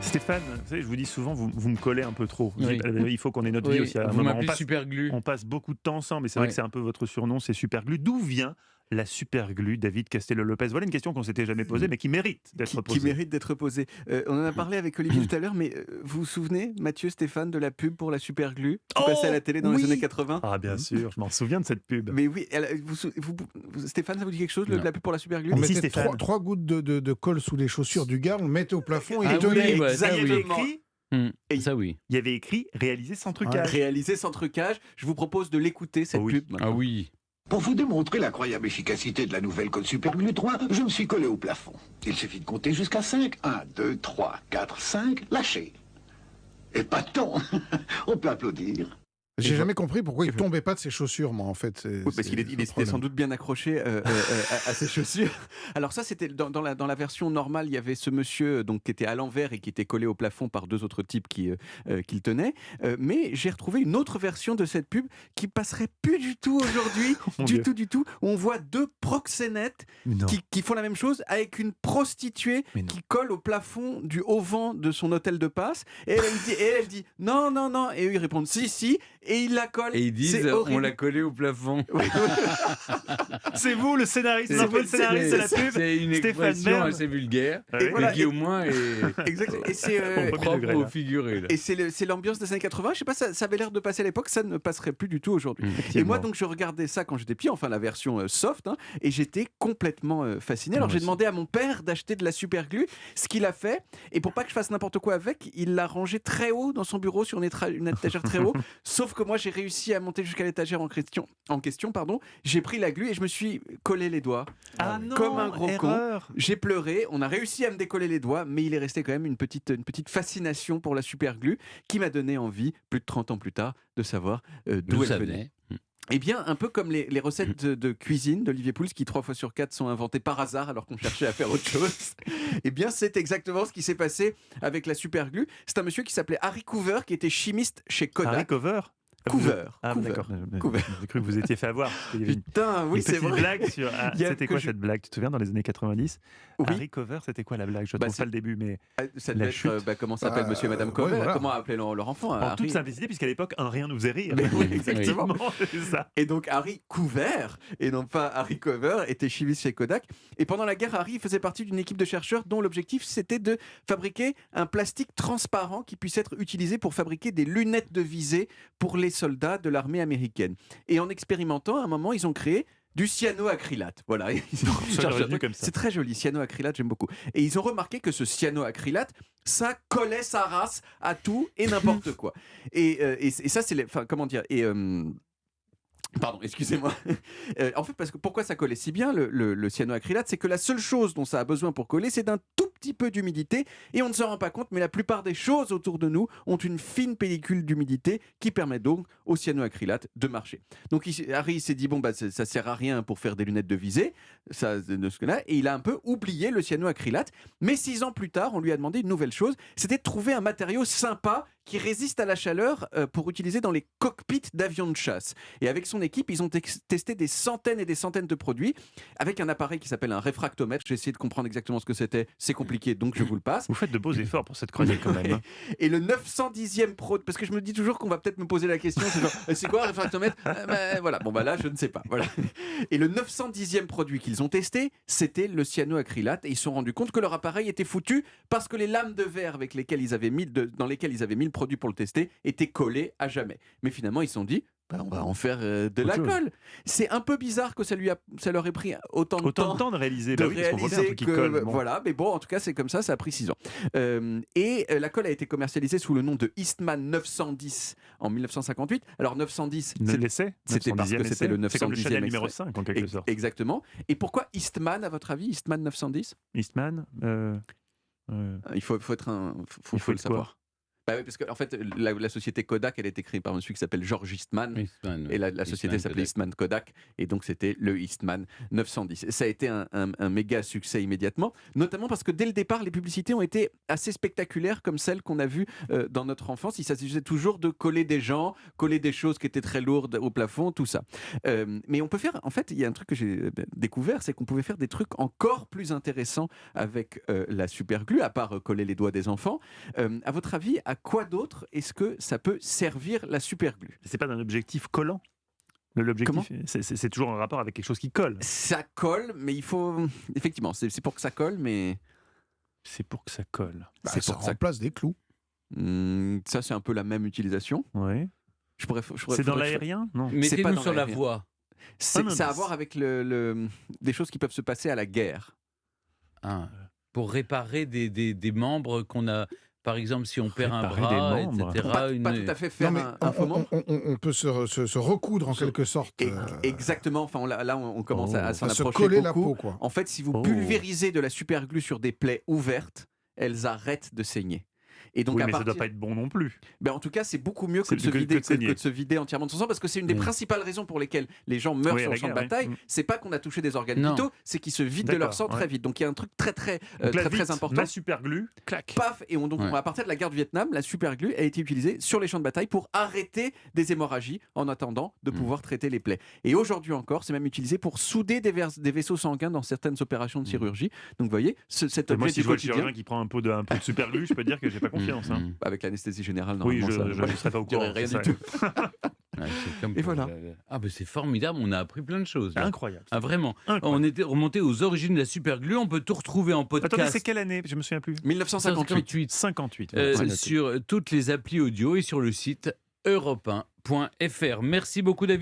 Stéphane, vous savez, je vous dis souvent, vous me collez un peu trop. Oui. Il faut qu'on ait notre vie aussi. À un Vous moment, m'appelez Superglu. on passe beaucoup de temps ensemble, et c'est vrai que c'est un peu votre surnom, c'est Superglu. D'où vient la Superglu, David Castello-Lopez? Voilà une question qu'on s'était jamais posée, mais qui mérite d'être posée. Qui mérite d'être posée. On en a parlé avec Olivier tout à l'heure, mais vous vous souvenez, Mathieu, Stéphane, de la pub pour la Superglu qui passait à la télé dans les années 80? Ah bien sûr, je m'en souviens de cette pub. Mais oui, Stéphane, ça vous dit quelque chose, la pub pour la Superglu? Mais On si, mettait Stéphane. trois gouttes de colle sous les chaussures du gars, on le mettait au plafond et il Ah tenait. oui, ouais, ça il y avait oui. écrit, Ça oui. il y avait écrit réalisé sans trucage. Réalisé sans trucage. Je vous propose de l'écouter, cette Oh oui. pub. maintenant. Ah oui. Pour vous démontrer l'incroyable efficacité de la nouvelle Code Superglue 3, je me suis collé au plafond. Il suffit de compter jusqu'à 5. 1, 2, 3, 4, 5, lâchez. Et pas de temps. On peut applaudir. J'ai jamais compris pourquoi il tombait pas de ses chaussures, moi, en fait. Oui, parce qu'il était sans doute bien accroché à ses chaussures. Alors ça, c'était dans la version normale, il y avait ce monsieur donc qui était à l'envers et qui était collé au plafond par deux autres types qui le tenaient. Mais j'ai retrouvé une autre version de cette pub qui passerait plus du tout aujourd'hui, Mon du Dieu. tout. Où on voit deux proxénètes Non. qui font la même chose avec une prostituée Mais non. qui colle au plafond du auvent de son hôtel de passe. Et elle dit non. Et eux ils répondent si. Et ils la collent. Et ils disent, C'est horrible. on l'a collé au plafond. C'est vous le scénariste, c'est un peu le scénariste de la pub. C'est une Stéphane expression Bern. assez vulgaire, Ah oui. mais voilà, qui au moins est Exactement. Et c'est Au premier propre degré, au là. figuré. Là. et c'est l'ambiance des années 80. Je sais pas, ça avait l'air de passer à l'époque, ça ne passerait plus du tout aujourd'hui. Et Effectivement. moi, donc, je regardais ça quand j'étais petit, enfin la version soft, hein, et j'étais complètement fasciné. Alors Moi j'ai aussi. demandé à mon père d'acheter de la Superglue, ce qu'il a fait. Et pour pas que je fasse n'importe quoi avec, il l'a rangé très haut dans son bureau sur une étagère très haut. Sauf que moi, j'ai réussi à monter jusqu'à l'étagère en question. J'ai pris la glu et je me suis collé les doigts. Ah non, Comme un gros con. erreur. J'ai pleuré, on a réussi à me décoller les doigts, mais il est resté quand même une petite fascination pour la Superglue qui m'a donné envie, plus de 30 ans plus tard, de savoir d'où D'où elle ça venait. venait. Eh bien, un peu comme les recettes de cuisine d'Olivier Pouls, qui 3 fois sur 4 sont inventées par hasard alors qu'on cherchait à faire autre chose. Eh bien, c'est exactement ce qui s'est passé avec la Superglue. C'est un monsieur qui s'appelait Harry Coover, qui était chimiste chez Harry Kodak. Cover. Coover. Ah Coover. d'accord. Coover. J'ai cru que vous étiez fait avoir. parce qu'il y avait Putain, oui, une c'est petite vrai. blague sur. Ah, Il y a c'était que quoi je- cette blague? Tu te souviens dans les années 90? Oui. Harry Cover, c'était quoi la blague? Je Bah, trouve c'est- pas le début, mais Ça La devait chute. être, comment s'appelle Bah, monsieur et madame ouais, Coover? voilà. Comment appeler leur enfant? en Harry. toute simplicité, puisqu'à l'époque, un rien nous faisait rire. Mais oui, Effectivement, c'est ça. Et donc Harry Couvert, et non pas Harry Cover, était chimiste chez Kodak. Et pendant la guerre, Harry faisait partie d'une équipe de chercheurs dont l'objectif c'était de fabriquer un plastique transparent qui puisse être utilisé pour fabriquer des lunettes de visée pour les soldats de l'armée américaine. Et en expérimentant, à un moment, ils ont créé du cyanoacrylate. Voilà. Ça aurait dû comme ça. C'est très joli, cyanoacrylate, j'aime beaucoup. Et ils ont remarqué que ce cyanoacrylate, ça collait sa race à tout et n'importe quoi. Et ça, c'est... Enfin, comment dire Pardon, excusez-moi. En fait, parce que pourquoi ça collait si bien, le cyanoacrylate, c'est que la seule chose dont ça a besoin pour coller, c'est d'un tout petit peu d'humidité, et on ne s'en rend pas compte, mais la plupart des choses autour de nous ont une fine pellicule d'humidité qui permet donc au cyanoacrylate de marcher. Donc Harry s'est dit, bon, bah, ça sert à rien pour faire des lunettes de visée, ça, de ce là, et il a un peu oublié le cyanoacrylate, mais 6 ans plus tard, on lui a demandé une nouvelle chose, c'était de trouver un matériau sympa qui résiste à la chaleur pour utiliser dans les cockpits d'avions de chasse. Et avec son équipe, ils ont testé des centaines et des centaines de produits avec un appareil qui s'appelle un réfractomètre. J'ai essayé de comprendre exactement ce que c'était. C'est compliqué, donc je vous le passe. Vous faites de beaux efforts pour cette chronique quand même. hein. Et le 910e produit, parce que je me dis toujours qu'on va peut-être me poser la question, c'est genre, c'est quoi un réfractomètre? Voilà, bon bah là, je ne sais pas. Voilà. Et le 910e produit qu'ils ont testé, c'était le cyanoacrylate. Et ils se sont rendus compte que leur appareil était foutu parce que les lames de verre avec lesquelles ils avaient mis dans lesquelles ils avaient mis le produit pour le tester étaient collées à jamais. Mais finalement, ils se sont dit, bah, on va en faire de la Autre chose. colle. C'est un peu bizarre que ça leur ait pris autant de Autant temps de temps de réaliser. de Bah oui, parce qu'on voit bien un réaliser truc qui que colle. Bon. voilà, mais bon, en tout cas c'est comme ça a pris 6 ans. La colle a été commercialisée sous le nom de Eastman 910 en 1958. Alors 910 L'essai c'était parce que 910e c'était le essai. C'est comme le 910e Chanel numéro extrait. 5 en quelque sorte. Exactement. Et pourquoi Eastman à votre avis? Eastman 910? Eastman, Il faut être un faut Il faut le être quoi? savoir. Bah oui, parce que en fait, la société Kodak, elle a été créée par un monsieur qui s'appelle George Eastman. Et la société s'appelait Eastman Kodak, et donc c'était le Eastman 910. Ça a été un méga succès immédiatement, notamment parce que dès le départ, les publicités ont été assez spectaculaires, comme celles qu'on a vues dans notre enfance. Il s'agissait toujours de coller des gens, coller des choses qui étaient très lourdes au plafond, tout ça. Mais on peut faire, en fait, il y a un truc que j'ai découvert, c'est qu'on pouvait faire des trucs encore plus intéressants avec la superglue, à part coller les doigts des enfants. À votre avis, à quoi d'autre est-ce que ça peut servir la superglue? C'est pas d'un objectif collant. L'objectif, c'est toujours un rapport avec quelque chose qui colle. Ça colle, mais il faut... Effectivement, c'est pour que ça colle, mais... C'est pour que ça colle. C'est ça pour ça. remplace des clous. Ça, c'est un peu la même utilisation. Ouais. C'est dans l'aérien? Non. C'est pas Mettez-nous dans sur la l'aérien. voie. Ça a à voir avec des choses qui peuvent se passer à la guerre. Pour réparer des membres qu'on a... Par exemple, si on perd un Réparer des bras, membres. etc. Pas tout à fait faire un faux membre. On peut se recoudre en quelque sorte. Exactement. Enfin, là, on commence à s'en à se approcher coller la beaucoup. peau, quoi. En fait, si vous pulvérisez de la superglue sur des plaies ouvertes, elles arrêtent de saigner. Et donc, Oui, mais ça doit pas être bon non plus. En tout cas, c'est beaucoup mieux que C'est de se que vider, de saigner. que de se vider entièrement de son sang, parce que c'est une des principales raisons pour lesquelles les gens meurent sur le champ de bataille. C'est pas qu'on a touché des organes vitaux, c'est qu'ils se vident de leur sang très vite. Donc il y a un truc très important. La superglue, clac. Paf, et à partir de la guerre du Vietnam, la superglue a été utilisée sur les champs de bataille pour arrêter des hémorragies en attendant de pouvoir traiter les plaies. Et aujourd'hui encore, c'est même utilisé pour souder des vaisseaux sanguins dans certaines opérations de chirurgie. Donc vous voyez, cet objet Moi, si du je vois le quotidien, chirurgien qui prend un pot de superglue, je peux dire que j'ai pas confiance. avec l'anesthésie générale, Oui, normalement, je ne serais pas au courant. rien c'est du ça. tout. Et voilà. C'est formidable, on a appris plein de choses. Là. Incroyable. Vraiment. Incroyable. On était remonté aux origines de la superglue, on peut tout retrouver en podcast. Attendez, c'est quelle année? Je me souviens plus. 1958. 58. Sur toutes les applis audio et sur le site europe1.fr. Merci beaucoup David.